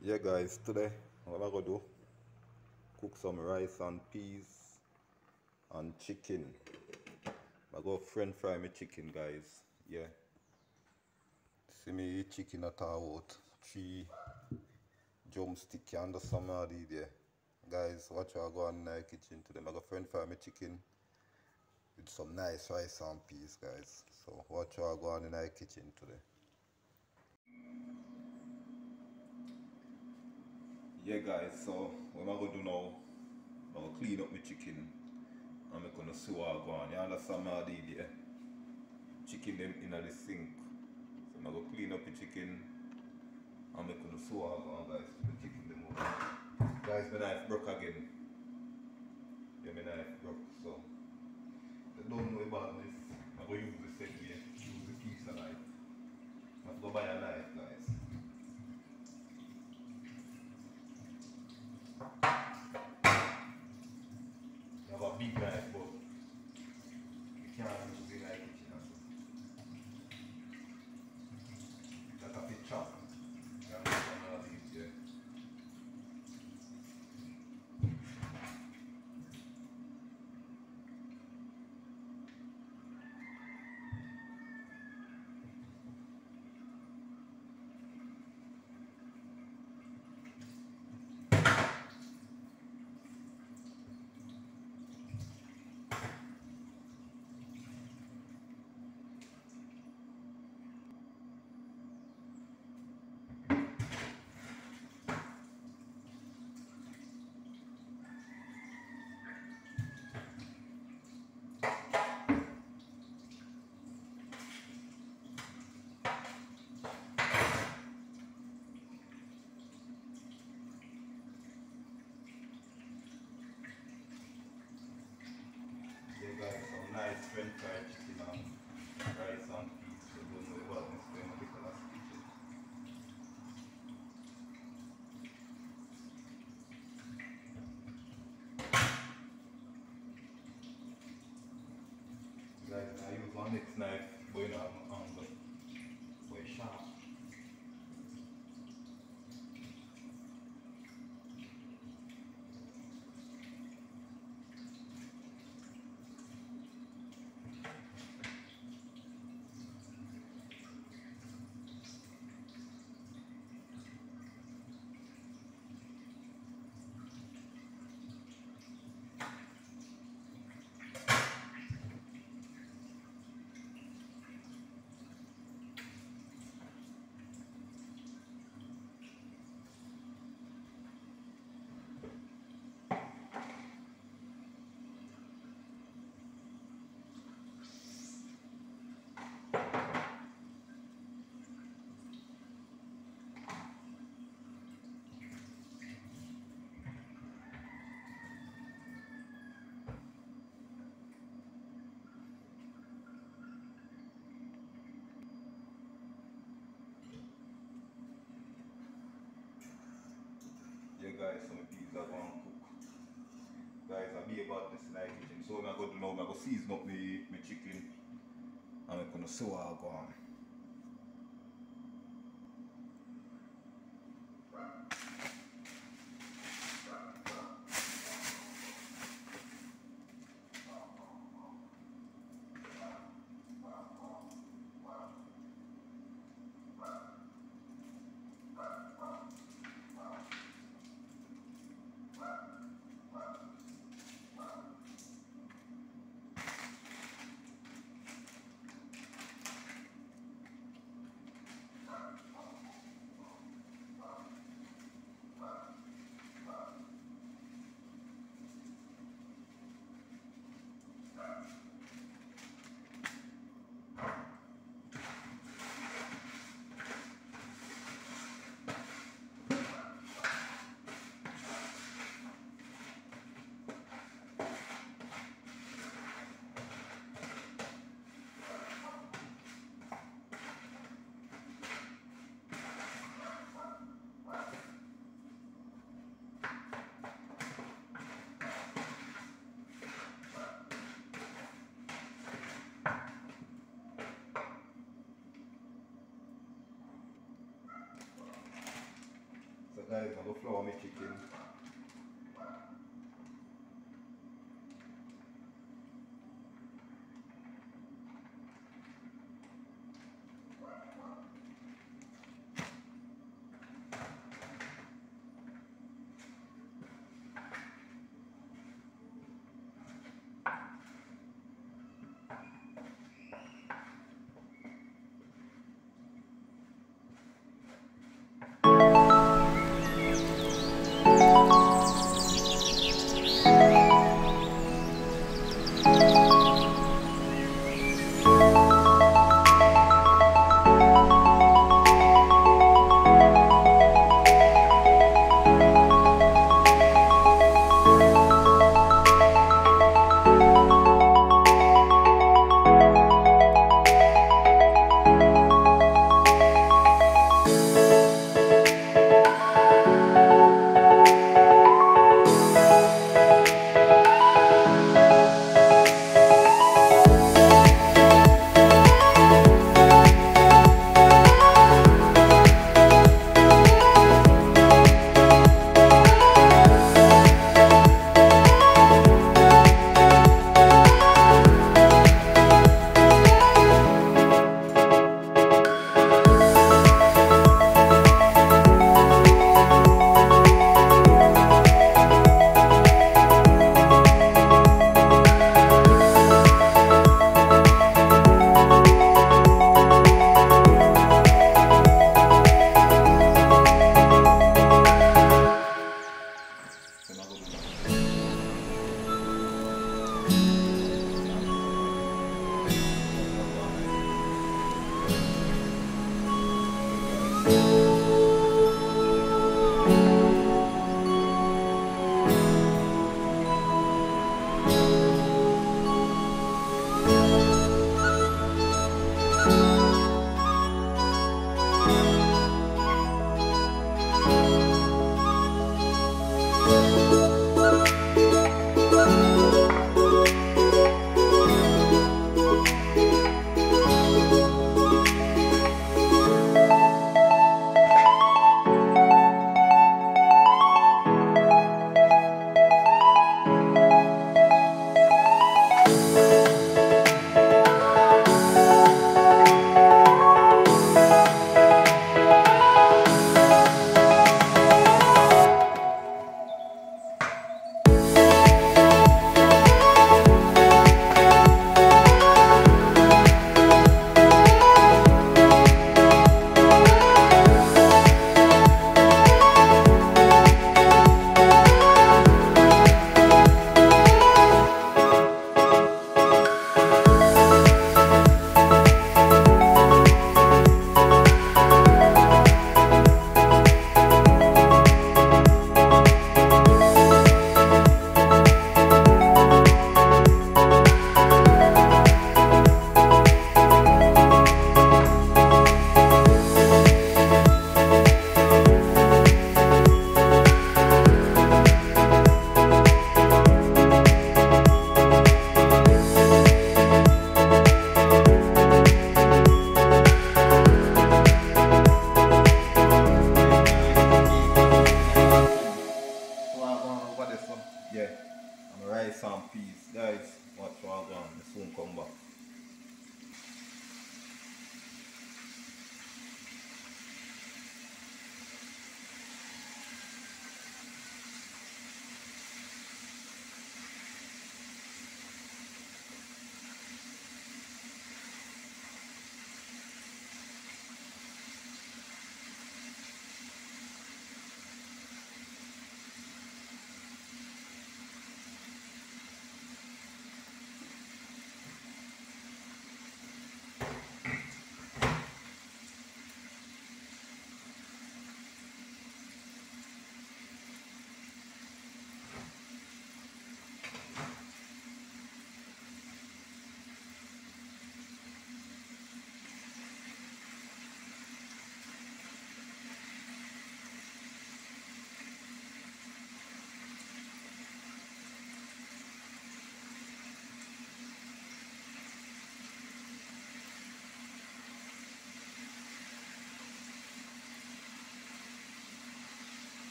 Yeah guys, today what I'm gonna do, cook some rice and peas and chicken. I go french fry my chicken guys. Yeah. See me chicken at out. 3 drumstick under somebody there. Guys, watch I go on in the kitchen today. I go french fry my chicken with some nice rice and peas guys. So watch I go on in the kitchen today. Yeah guys, so what I'm gonna do now, I'm gonna clean up my chicken and I'm gonna see what I go on. You understand what I did there? Chicken them in the sink. So I'm gonna clean up the chicken and I'm gonna see what I go on guys. The chicken them over. Guys, my knife broke again. Yeah, my knife broke, so I don't know about this. I'm gonna use the same way, use a piece of knife. I'm gonna go buy a knife guys. You have a big knife but you can't use it like kitchen also. That a bit chop. You understand all these, yeah. Yeah guys, some nice french fried chicken and rice and peas. So don't know about this when we can kitchen. Guys, I use one next knife, but you know I'm on the way sharp. Yeah guys, some peas are going to cook. Guys, I'll be about this in the kitchen. So what I'm going to do now, I'm going to season up my chicken and I'm going to see what I go on. guys, I'm gonna flour my chicken.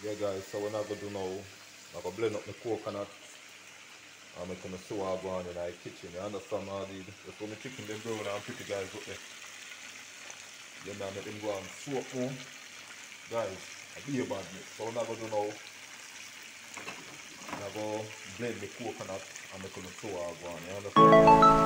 Yeah guys, so what I'm gonna do now, I'm gonna blend up my coconut and I'm gonna see what I go on in the kitchen. You understand how these? That's why my chicken they brown and pretty guys up there. Then I make them go and soak more. Guys, I be a bad mix. So what I'm gonna do now, I'm gonna blend the coconut and I'm gonna see what I go on. You understand?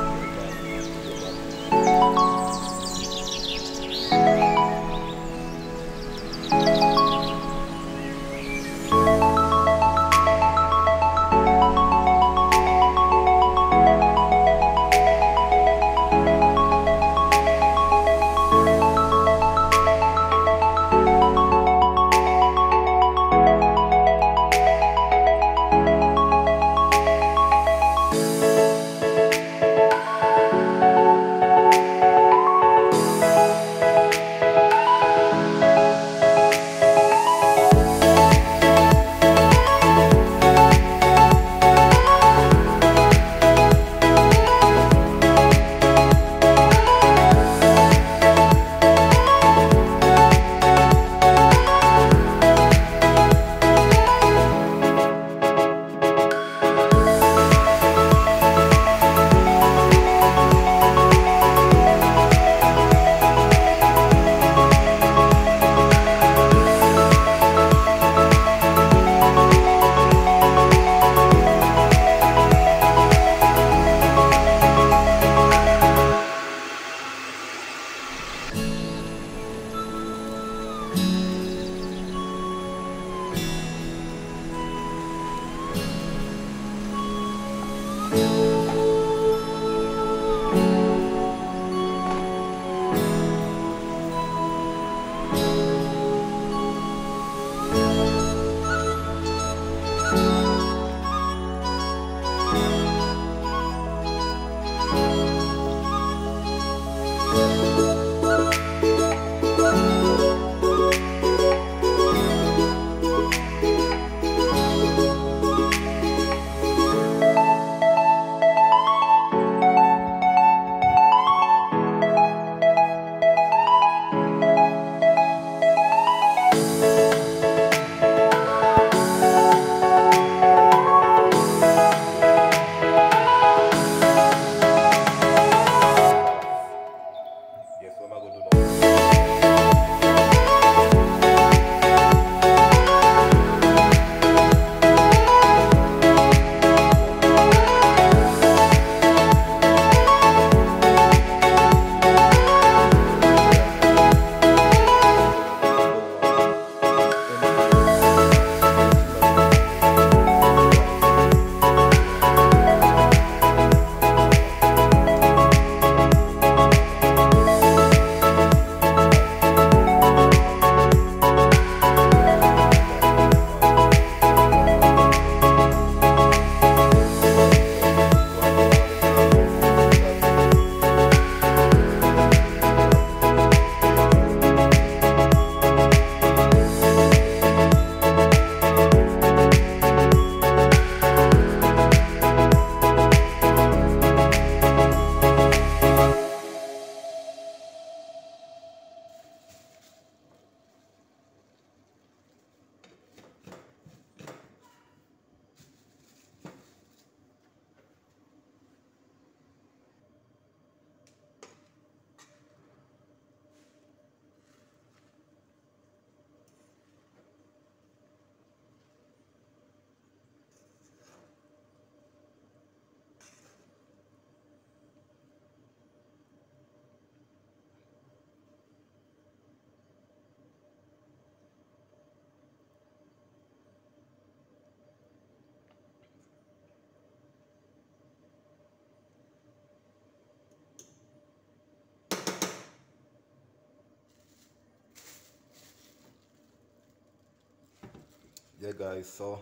Yeah guys, so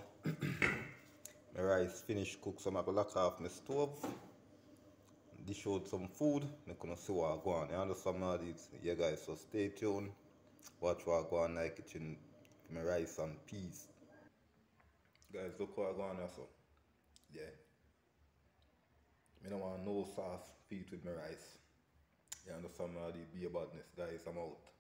my rice finished cooked, so I'm gonna lock off my stove, dish out some food, I'm gonna see what I go on. You understand all these? Yeah guys, so stay tuned, watch what I go on in the kitchen for my rice and peas. Guys, look what I go on here, so yeah. I don't want no sauce feed with my rice. You understand all the beer badness, guys, I'm out.